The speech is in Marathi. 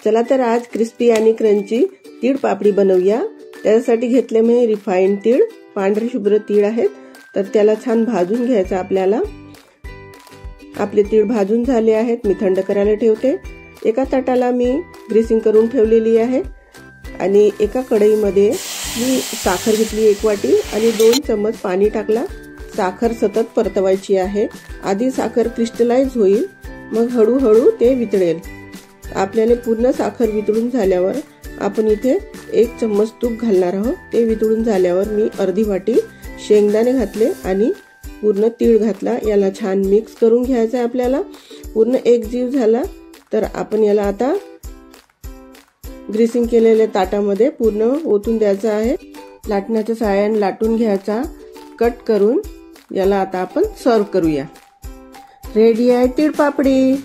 चला तर आज क्रिस्पी आणि क्रंची तीळ पापडी बनवूया। त्यासाठी घेतले मी रिफाइंड तीळ, पांढरे शुभ्र तीळ आहेत। तर त्याला छान भाजून घ्यायचं आपल्याला। आपले तीळ भाजून झाले आहेत, मी थंड करायला ठेवते। एका ताटाला मी ग्रीसिंग करून ठेवलेली आहे आणि एका कढईमध्ये मी साखर घेतली 1 वाटी आणि 2 चम्मच पाणी टाकला। साखर सतत परतवायची आहे। आधी साखर क्रिस्टलाइज होईल, मग हळूहळू ते वितळेल। आपल्याला पूर्ण साखर वितळून झाल्यावर आपण इथे 1 चम्मच तूप घालणार आहोत। ते वितळून झाल्यावर मी अर्धी वाटी शेंगदाणे घातले आणि पूर्ण तीळ घातला। याला छान मिक्स करून घ्यायचं आहे आपल्याला। पूर्ण एकजीव झाला तर आपण याला आता ग्रीसिंग केलेल्या ताटामध्ये पूर्ण ओतून द्यायचं आहे। लाटण्याच्या सहाय्याने लाटून घ्यायचा, कट करून याला आता आपण सर्व करूया। रेडी आहे तीळ पापडी।